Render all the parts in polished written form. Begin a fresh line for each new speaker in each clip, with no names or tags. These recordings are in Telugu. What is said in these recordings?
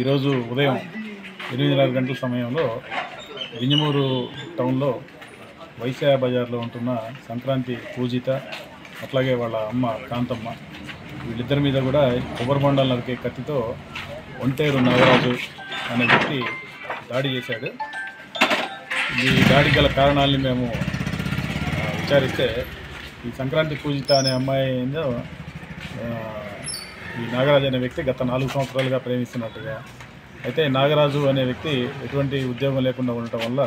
ఈరోజు ఉదయం 8:30 గంటల సమయంలో వింజమూరు టౌన్లో వైశాఖ బజార్లో ఉంటున్న సంక్రాంతి పూజిత అట్లాగే వాళ్ళ అమ్మ కాంతమ్మ వీళ్ళిద్దరి మీద కూడా కొబ్బరి బొండాలు నరికే కత్తితో ఒంటేరు నాగరాజు అనే వ్యక్తి దాడి చేశాడు. ఈ దాడికి గల కారణాలని మేము విచారిస్తే ఈ సంక్రాంతి పూజిత అనే అమ్మాయి ఏందో ఈ నాగరాజు అనే వ్యక్తి గత 4 సంవత్సరాలుగా ప్రేమిస్తున్నట్టుగా, అయితే నాగరాజు అనే వ్యక్తి ఎటువంటి ఉద్యోగం లేకుండా ఉండటం వల్ల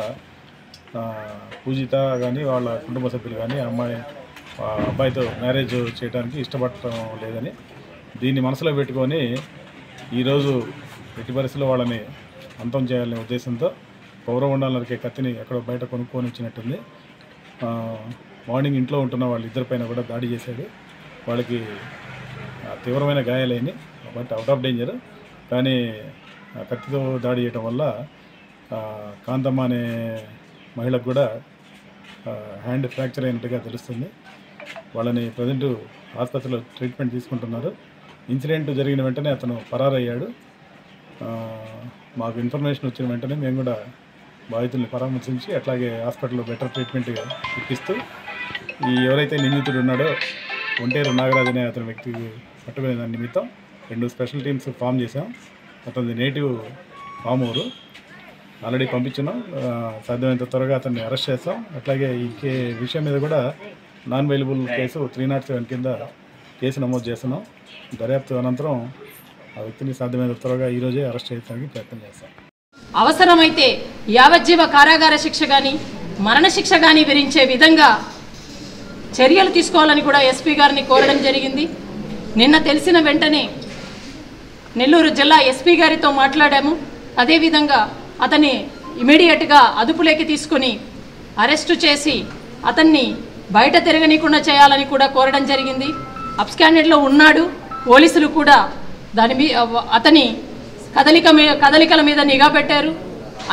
పూజిత కానీ వాళ్ళ కుటుంబ సభ్యులు కానీ అబ్బాయితో మ్యారేజ్ చేయడానికి ఇష్టపడటం లేదని దీన్ని మనసులో పెట్టుకొని ఈరోజు ఎట్టి పరిస్థితుల్లో వాళ్ళని అంతం చేయాలనే ఉద్దేశంతో కొబ్బరి బొండాలు నరికే కత్తిని ఎక్కడో బయట కొనుక్కొని వచ్చినట్టుంది. మార్నింగ్ ఇంట్లో ఉంటున్న వాళ్ళిద్దరిపైన కూడా దాడి చేశాడు. వాళ్ళకి తీవ్రమైన గాయాలైనవి, బట్ అవుట్ ఆఫ్ డేంజర్. కానీ కత్తితో దాడి చేయటం వల్ల కాంతమ్మ అనే మహిళకు కూడా హ్యాండ్ ఫ్రాక్చర్ అయినట్టుగా తెలుస్తుంది. వాళ్ళని ప్రజెంట్ ఆసుపత్రిలో ట్రీట్మెంట్ తీసుకుంటున్నారు. ఇన్సిడెంట్ జరిగిన వెంటనే అతను పరారయ్యాడు. మాకు ఇన్ఫర్మేషన్ వచ్చిన వెంటనే మేము కూడా బాధితుల్ని పరామర్శించి అట్లాగే హాస్పిటల్లో బెటర్ ట్రీట్మెంట్ ఇప్పిస్తూ ఎవరైతే నిందితుడు ఉన్నాడో ఒంటేరు నాగరాజు అనే అతని వ్యక్తికి పట్టుకునే దాని నిమిత్తం 2 స్పెషల్ టీమ్స్ ఫామ్ చేసాం. అతని నేటివ్ పామూరు ఆల్రెడీ పంపించున్నాం. సాధ్యమైనంత త్వరగా అతన్ని అరెస్ట్ చేస్తాం. అట్లాగే ఈ విషయం మీద కూడా నాన్ అవైలబుల్ కేసు 307 కింద కేసు నమోదు చేస్తున్నాం. దర్యాప్తు అనంతరం ఆ వ్యక్తిని సాధ్యమైనంత త్వరగా ఈరోజే అరెస్ట్ చేయడానికి ప్రయత్నం చేస్తాం.
అవసరమైతే యావజ్జీవ కారాగార శిక్ష కానీ మరణశిక్ష కానీ విధించే విధంగా చర్యలు తీసుకోవాలని కూడా ఎస్పీ గారిని కోరడం జరిగింది. నిన్న తెలిసిన వెంటనే నెల్లూరు జిల్లా ఎస్పీ గారితో మాట్లాడాము. అదేవిధంగా అతన్ని ఇమీడియట్గా అదుపులోకి తీసుకొని అరెస్టు చేసి అతన్ని బయట తిరగనీయకుండా చేయాలని కూడా కోరడం జరిగింది. అబ్స్కాండెడ్లో ఉన్నాడు. పోలీసులు కూడా అతని కదలికల మీద నిఘా పెట్టారు.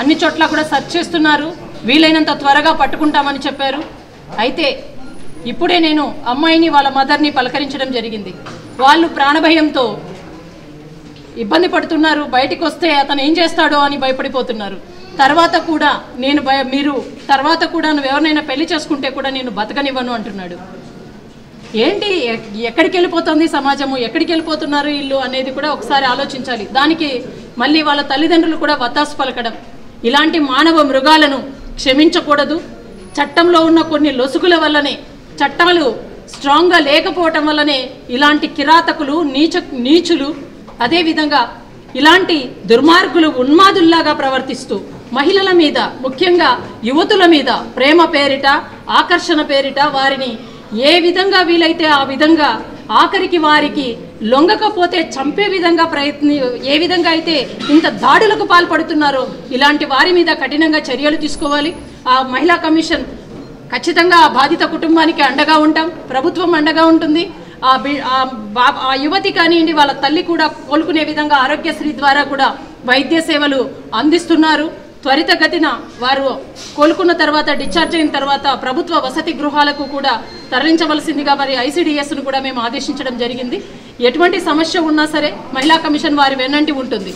అన్ని చోట్ల కూడా సెర్చ్ చేస్తున్నారు. వీలైనంత త్వరగా పట్టుకుంటామని చెప్పారు. అయితే ఇప్పుడే నేను అమ్మాయిని వాళ్ళ మదర్ని పలకరించడం జరిగింది. వాళ్ళు ప్రాణభయంతో ఇబ్బంది పడుతున్నారు. బయటికి వస్తే అతను ఏం చేస్తాడో అని భయపడిపోతున్నారు. తర్వాత కూడా నువ్వు ఎవరినైనా పెళ్లి చేసుకుంటే కూడా నేను బతకనివ్వను అంటున్నాడు. ఏంటి, ఎక్కడికి వెళ్ళిపోతుంది సమాజము, ఎక్కడికి వెళ్ళిపోతున్నారు ఇల్లు అనేది కూడా ఒకసారి ఆలోచించాలి. దానికి మళ్ళీ వాళ్ళ తల్లిదండ్రులు కూడా వత్తాసు పలకడం. ఇలాంటి మానవ మృగాలను క్షమించకూడదు. చట్టంలో ఉన్న కొన్ని లొసుగుల వల్లనే, చట్టాలు స్ట్రాంగ్గా లేకపోవటం వల్లనే ఇలాంటి కిరాతకులు, నీచులు, అదేవిధంగా ఇలాంటి దుర్మార్గులు ఉన్మాదుల్లాగా ప్రవర్తిస్తూ మహిళల మీద, ముఖ్యంగా యువతుల మీద ప్రేమ పేరిట, ఆకర్షణ పేరిట వారిని ఏ విధంగా వీలైతే ఆ విధంగా, ఆఖరికి వారికి లొంగకపోతే చంపే విధంగా ఏ విధంగా అయితే ఇంత దాడులకు పాల్పడుతున్నారో ఇలాంటి వారి మీద కఠినంగా చర్యలు తీసుకోవాలి. ఆ మహిళా కమిషన్ ఖచ్చితంగా ఆ బాధిత కుటుంబానికి అండగా ఉంటాం. ప్రభుత్వం అండగా ఉంటుంది. ఆ యువతి కానివ్వండి, వాళ్ళ తల్లి కూడా కోలుకునే విధంగా ఆరోగ్యశ్రీ ద్వారా కూడా వైద్య సేవలు అందిస్తున్నారు. త్వరితగతిన వారు కోలుకున్న తర్వాత, డిశ్చార్జ్ అయిన తర్వాత ప్రభుత్వ వసతి గృహాలకు కూడా తరలించవలసిందిగా మరి ICDSను కూడా మేము ఆదేశించడం జరిగింది. ఎటువంటి సమస్య ఉన్నా సరే మహిళా కమిషన్ వారి వెన్నంటి ఉంటుంది.